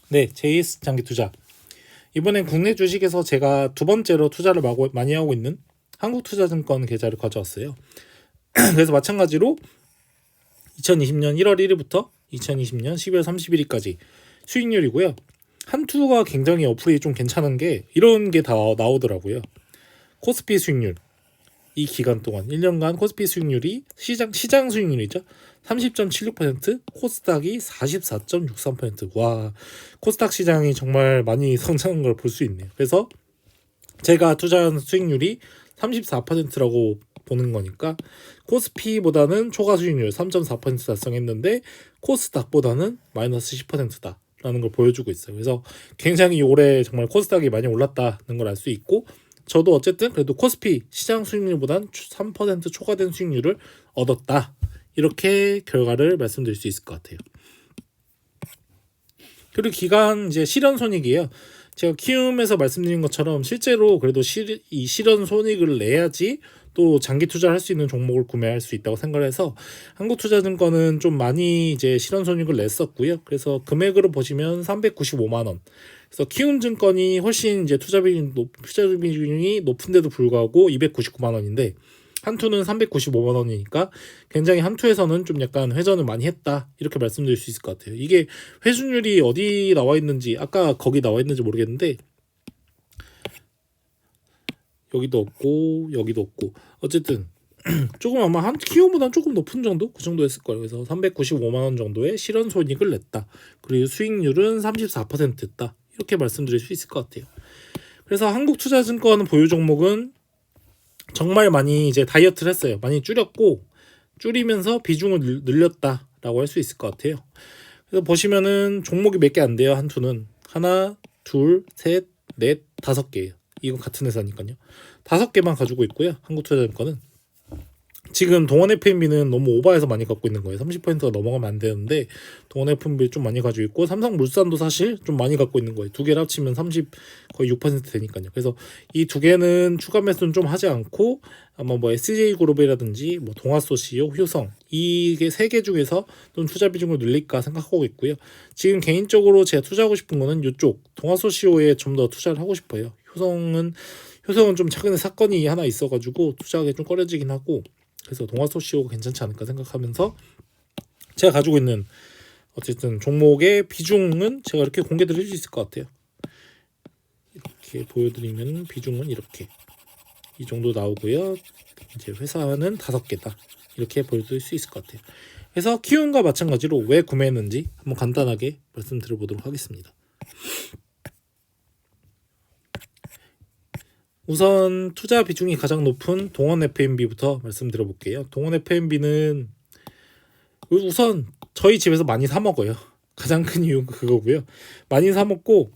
네, JS 장기 투자. 이번엔 국내 주식에서 제가 두 번째로 투자를 많이 하고 있는 한국투자증권 계좌를 가져왔어요. 그래서 마찬가지로 2020년 1월 1일부터 2020년 12월 31일까지 수익률이고요. 한투가 굉장히 어플이 좀 괜찮은 게 이런 게 다 나오더라고요. 코스피 수익률. 이 기간 동안 1년간 코스피 수익률이 시장 수익률이죠. 30.76%, 코스닥이 44.63%. 와, 코스닥 시장이 정말 많이 성장한 걸 볼 수 있네요. 그래서 제가 투자한 수익률이 34%라고 보는 거니까 코스피보다는 초과 수익률 3.4% 달성했는데 코스닥보다는 마이너스 10%다 라는 걸 보여주고 있어요. 그래서 굉장히 올해 정말 코스닥이 많이 올랐다는 걸 알 수 있고, 저도 어쨌든 그래도 코스피 시장 수익률보단 3% 초과된 수익률을 얻었다, 이렇게 결과를 말씀드릴 수 있을 것 같아요. 그리고 기간 이제 실현 손익이에요. 제가 키움에서 말씀드린 것처럼 실제로 그래도 이 실현 손익을 내야지 또 장기 투자를 할 수 있는 종목을 구매할 수 있다고 생각을 해서 한국투자증권은 좀 많이 이제 실현 손익을 냈었고요. 그래서 금액으로 보시면 395만 원. 그래서 키움증권이 훨씬 이제 투자 비중이 높은데도 불구하고 299만 원인데 한투는 395만 원이니까 굉장히 한투에서는 좀 약간 회전을 많이 했다, 이렇게 말씀드릴 수 있을 것 같아요. 이게 회수율이 어디 나와 있는지, 아까 거기 나와 있는지 모르겠는데 여기도 없고 여기도 없고 어쨌든 조금 아마 한 키움보다는 조금 높은 정도? 그 정도 했을 거예요. 그래서 395만 원 정도의 실현 손익을 냈다. 그리고 수익률은 34%였다. 이렇게 말씀드릴 수 있을 것 같아요. 그래서 한국투자증권 보유 종목은 정말 많이 이제 다이어트를 했어요. 많이 줄이면서 비중을 늘렸다라고 할 수 있을 것 같아요. 그래서 보시면은 종목이 몇 개 안 돼요. 한투는 하나, 둘, 셋, 넷, 5개예요. 이건 같은 회사니까요. 5개만 가지고 있고요. 한국투자증권은 지금 동원 F&B는 너무 오버해서 많이 갖고 있는 거예요. 30%가 넘어가면 안 되는데 동원 F&B 좀 많이 가지고 있고, 삼성물산도 사실 좀 많이 갖고 있는 거예요. 두 개를 합치면 30 거의 6% 되니까요. 그래서 이 두 개는 추가 매수는 좀 하지 않고 아마 뭐 SJ그룹이라든지 뭐 동아소시오, 효성, 이게 세 개 중에서 좀 투자 비중을 늘릴까 생각하고 있고요. 지금 개인적으로 제가 투자하고 싶은 거는 이쪽 동아소시오에 좀 더 투자를 하고 싶어요. 효성은 좀 최근에 사건이 하나 있어가지고 투자하기 좀 꺼려지긴 하고, 그래서 동아소시오가 괜찮지 않을까 생각하면서 제가 가지고 있는 어쨌든 종목의 비중은 제가 이렇게 공개 드릴 수 있을 것 같아요. 이렇게 보여드리면 비중은 이렇게 이 정도 나오고요. 이제 회사는 5개다, 이렇게 보여드릴 수 있을 것 같아요. 그래서 키움과 마찬가지로 왜 구매했는지 한번 간단하게 말씀드려보도록 하겠습니다. 우선 투자 비중이 가장 높은 동원 F&B부터 말씀드려볼게요. 동원 F&B는 우선 저희 집에서 많이 사 먹어요. 가장 큰 이유가 그거고요. 많이 사 먹고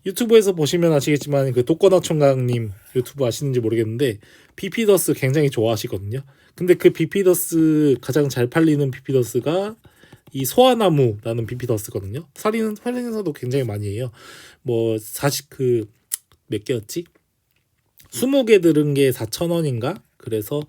유튜브에서 보시면 아시겠지만 그 독거나 총각님 유튜브 아시는지 모르겠는데 비피더스 굉장히 좋아하시거든요. 근데 그 비피더스 가장 잘 팔리는 비피더스가 이 소아나무라는 비피더스거든요. 할인에서도 굉장히 많이 해요. 뭐 몇 개였지? 20개 들은 게 4,000원인가? 그래서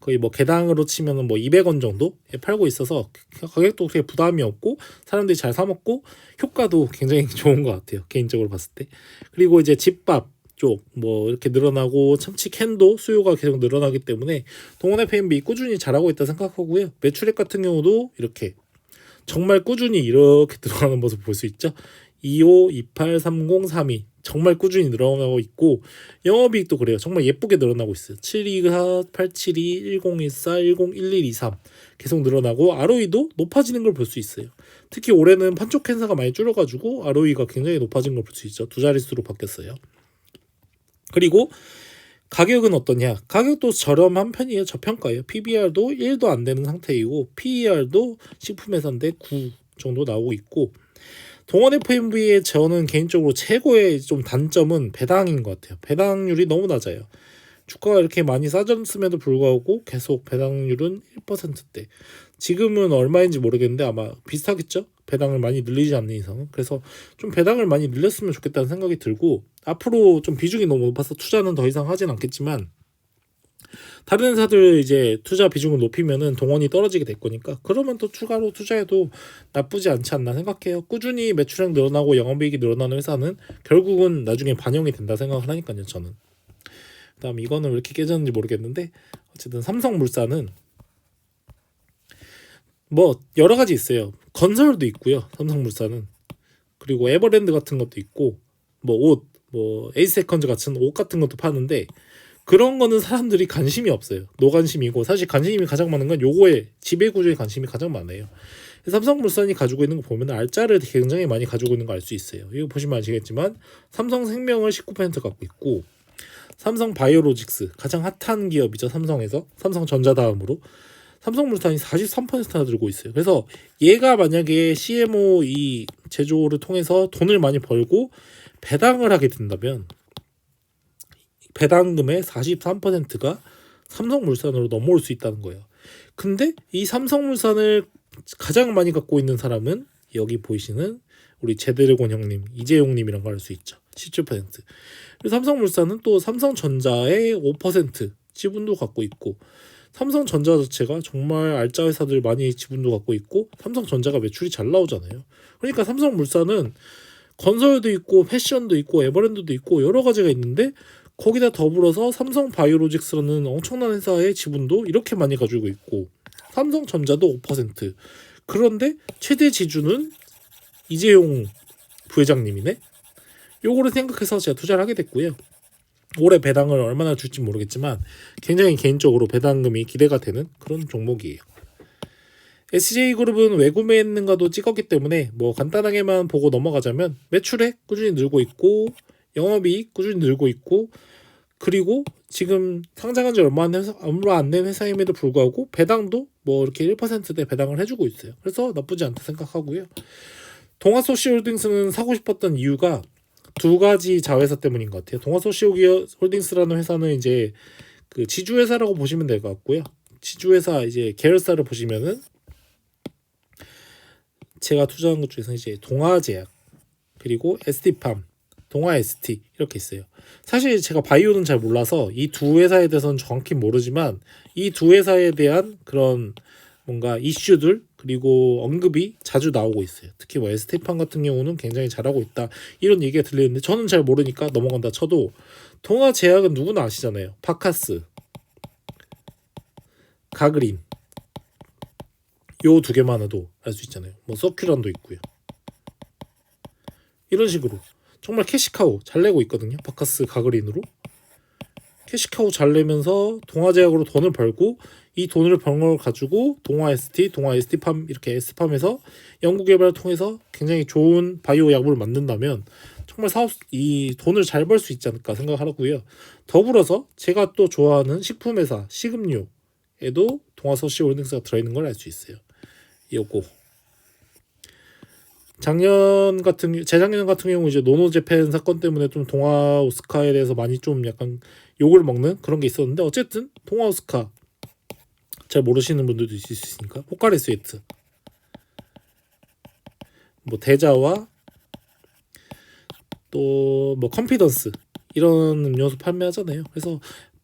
거의 뭐 개당으로 치면은 뭐 200원 정도에 팔고 있어서 가격도 그렇게 부담이 없고 사람들이 잘 사 먹고 효과도 굉장히 좋은 것 같아요. 개인적으로 봤을 때. 그리고 이제 집밥 쪽 뭐 이렇게 늘어나고 참치 캔도 수요가 계속 늘어나기 때문에 동원 F&B 꾸준히 잘하고 있다 생각하고요. 매출액 같은 경우도 이렇게 정말 꾸준히 이렇게 들어가는 모습 볼 수 있죠. 25, 28, 30, 32 정말 꾸준히 늘어나고 있고, 영업이익도 그래요. 정말 예쁘게 늘어나고 있어요. 724, 872, 1014, 101123 계속 늘어나고 ROE도 높아지는 걸 볼 수 있어요. 특히 올해는 판촉 행사가 많이 줄어가지고 ROE가 굉장히 높아진 걸 볼 수 있죠. 2자릿수로 바뀌었어요. 그리고 가격은 어떠냐? 가격도 저렴한 편이에요. 저평가예요. PBR도 1도 안 되는 상태이고 PER도 식품회사인데 9 정도 나오고 있고, 동원 F&B의 저는 개인적으로 최고의 좀 단점은 배당인 것 같아요. 배당률이 너무 낮아요. 주가가 이렇게 많이 싸졌음에도 불구하고 계속 배당률은 1%대. 지금은 얼마인지 모르겠는데 아마 비슷하겠죠? 배당을 많이 늘리지 않는 이상은. 그래서 좀 배당을 많이 늘렸으면 좋겠다는 생각이 들고, 앞으로 좀 비중이 너무 높아서 투자는 더 이상 하진 않겠지만 다른 회사들 이제 투자 비중을 높이면은 동원이 떨어지게 될 거니까 그러면 또 추가로 투자해도 나쁘지 않지 않나 생각해요. 꾸준히 매출액 늘어나고 영업이익이 늘어나는 회사는 결국은 나중에 반영이 된다 생각을 하니까요. 저는. 그다음 이거는 왜 이렇게 깨졌는지 모르겠는데 어쨌든 삼성물산은 뭐 여러 가지 있어요. 건설도 있고요. 삼성물산은. 그리고 에버랜드 같은 것도 있고 뭐 옷, 뭐 에이세컨즈 같은 옷 같은 것도 파는데 그런 거는 사람들이 관심이 없어요. 노관심이고 사실 관심이 가장 많은 건 요거에 지배 구조에 관심이 가장 많아요. 삼성물산이 가지고 있는 거 보면 알짜를 굉장히 많이 가지고 있는 거 알 수 있어요. 이거 보시면 아시겠지만 삼성생명을 19% 갖고 있고 삼성바이오로직스 가장 핫한 기업이죠. 삼성에서 삼성전자 다음으로 삼성물산이 43%나 들고 있어요. 그래서 얘가 만약에 CMO 이 제조를 통해서 돈을 많이 벌고 배당을 하게 된다면 배당금의 43%가 삼성물산으로 넘어올 수 있다는 거예요. 근데 이 삼성물산을 가장 많이 갖고 있는 사람은 여기 보이시는 우리 제드래곤 형님, 이재용님이란 걸 알 수 있죠. 17%. 그리고 삼성물산은 또 삼성전자의 5% 지분도 갖고 있고 삼성전자 자체가 정말 알짜 회사들 많이 지분도 갖고 있고 삼성전자가 매출이 잘 나오잖아요. 그러니까 삼성물산은 건설도 있고 패션도 있고 에버랜드도 있고 여러 가지가 있는데 거기다 더불어서 삼성바이오로직스라는 엄청난 회사의 지분도 이렇게 많이 가지고 있고 삼성전자도 5%. 그런데 최대 지주는 이재용 부회장님이네. 요거를 생각해서 제가 투자를 하게 됐고요. 올해 배당을 얼마나 줄지 모르겠지만 굉장히 개인적으로 배당금이 기대가 되는 그런 종목이에요. SJ그룹은 외구매했는가도 찍었기 때문에 뭐 간단하게만 보고 넘어가자면 매출액 꾸준히 늘고 있고 영업이익 꾸준히 늘고 있고 그리고 지금 상장한 지 얼마 안 된 회사임에도 불구하고 배당도 뭐 이렇게 1%대 배당을 해주고 있어요. 그래서 나쁘지 않다 생각하고요. 동아소시홀딩스는 사고 싶었던 이유가 두 가지 자회사 때문인 것 같아요. 동아소시홀딩스라는 회사는 이제 그 지주회사라고 보시면 될 것 같고요. 지주회사 이제 계열사를 보시면은 제가 투자한 것 중에서 이제 동아제약 그리고 ST팜, 동아ST 이렇게 있어요. 사실 제가 바이오는 잘 몰라서 이 두 회사에 대해서는 정확히 모르지만 이 두 회사에 대한 그런 뭔가 이슈들 그리고 언급이 자주 나오고 있어요. 특히 뭐 ST팜 같은 경우는 굉장히 잘하고 있다 이런 얘기가 들리는데 저는 잘 모르니까 넘어간다 쳐도 동아제약은 누구나 아시잖아요. 바카스, 가그린 요 두 개만 해도 알 수 있잖아요. 뭐 서큐란도 있고요. 이런 식으로 정말 캐시카우 잘 내고 있거든요. 바카스 가그린으로 캐시카우 잘 내면서 동아제약으로 돈을 벌고 이 돈을 번 걸 가지고 동아ST, 동아ST팜 이렇게 S팜에서 연구개발을 통해서 굉장히 좋은 바이오 약물을 만든다면 정말 사업 이 돈을 잘 벌 수 있지 않을까 생각하고요. 더불어서 제가 또 좋아하는 식품회사 식음료에도 동아소시홀딩스가 들어있는 걸 알 수 있어요. 요거 재작년 같은 경우 이제 노노재팬 사건 때문에 좀 동아오스카에 대해서 많이 좀 약간 욕을 먹는 그런 게 있었는데 어쨌든 동아오스카 잘 모르시는 분들도 있을 수 있으니까 포카리 스웨트 뭐 대자와 또 뭐 컨피던스 이런 음료수 판매하잖아요. 그래서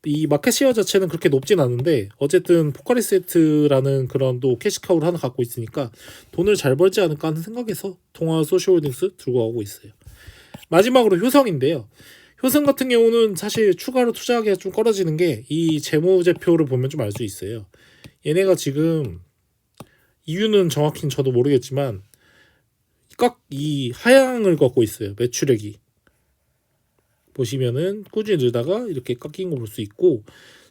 이 마켓 시어 자체는 그렇게 높진 않은데 어쨌든 포카리 스웨트라는 그런 또 캐시카우를 하나 갖고 있으니까 돈을 잘 벌지 않을까 하는 생각에서 동아소시홀딩스 들고 가고 있어요. 마지막으로 효성인데요. 효성 같은 경우는 사실 추가로 투자하기가 좀 꺼려지는 게 이 재무제표를 보면 좀 알 수 있어요. 얘네가 지금 이유는 정확히는 저도 모르겠지만 꽉 이 하향을 걷고 있어요. 매출액이 보시면은 꾸준히 늘다가 이렇게 깎인 거 볼 수 있고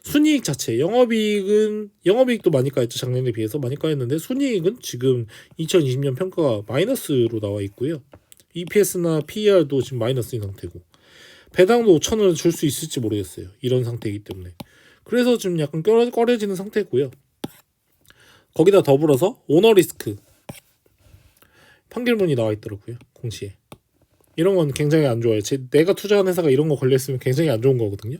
순이익 자체 영업이익도 많이 까였죠. 작년에 비해서 많이 까였는데 순이익은 지금 2020년 평가가 마이너스로 나와 있고요. EPS나 PER도 지금 마이너스인 상태고 배당도 5,000원을 줄 수 있을지 모르겠어요. 이런 상태이기 때문에 그래서 좀 약간 꺼려지는 상태고요. 거기다 더불어서 오너리스크 판결문이 나와 있더라고요. 공시에 이런 건 굉장히 안 좋아요. 내가 투자한 회사가 이런 거 걸렸으면 굉장히 안 좋은 거거든요.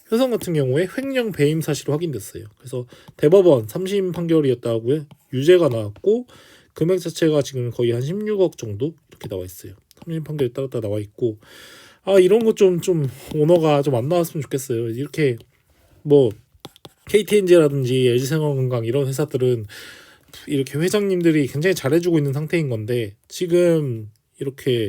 효성 같은 경우에 횡령 배임 사실이 확인됐어요. 그래서 대법원 3심 판결이었다 하고요. 유죄가 나왔고 금액 자체가 지금 거의 한 16억 정도 이렇게 나와 있어요. 3심 판결에 따라 나와 있고 이런 거 좀 오너가 좀 안 나왔으면 좋겠어요. 이렇게 뭐 KTNG라든지 LG생활건강 이런 회사들은 이렇게 회장님들이 굉장히 잘해주고 있는 상태인 건데 지금 이렇게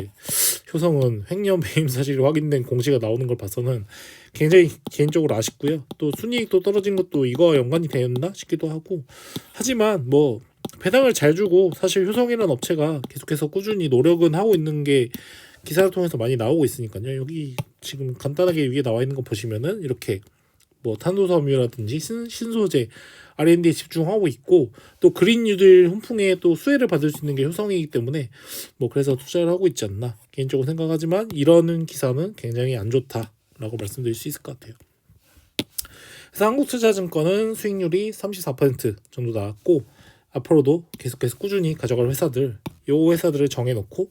효성은 횡령 배임 사실이 확인된 공시가 나오는 걸 봐서는 굉장히 개인적으로 아쉽고요. 또 순이익도 떨어진 것도 이거와 연관이 되었나 싶기도 하고 하지만 뭐 배당을 잘 주고 사실 효성이라는 업체가 계속해서 꾸준히 노력은 하고 있는 게 기사를 통해서 많이 나오고 있으니까요. 여기 지금 간단하게 위에 나와 있는 거 보시면은 이렇게 뭐 탄도섬유라든지 신소재 R&D에 집중하고 있고 또 그린 뉴딜 훈풍에 또 수혜를 받을 수 있는 게 효성이기 때문에 뭐 그래서 투자를 하고 있지 않나 개인적으로 생각하지만 이러는 기사는 굉장히 안 좋다라고 말씀드릴 수 있을 것 같아요. 그래서 한국투자증권은 수익률이 34% 정도 나왔고 앞으로도 계속해서 꾸준히 가져갈 회사들 요 회사들을 정해놓고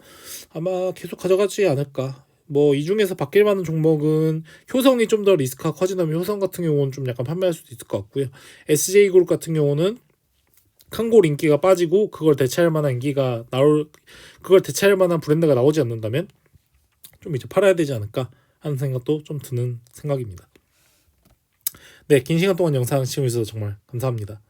아마 계속 가져가지 않을까. 뭐 이 중에서 바뀔 만한 종목은 효성이 좀 더 리스크가 커진다면 효성 같은 경우는 좀 약간 판매할 수도 있을 것 같고요. SJ그룹 같은 경우는 칸골 인기가 빠지고 그걸 대체할 만한 브랜드가 나오지 않는다면 좀 이제 팔아야 되지 않을까 하는 생각도 좀 드는 생각입니다. 네, 긴 시간 동안 영상 시청해주셔서 정말 감사합니다.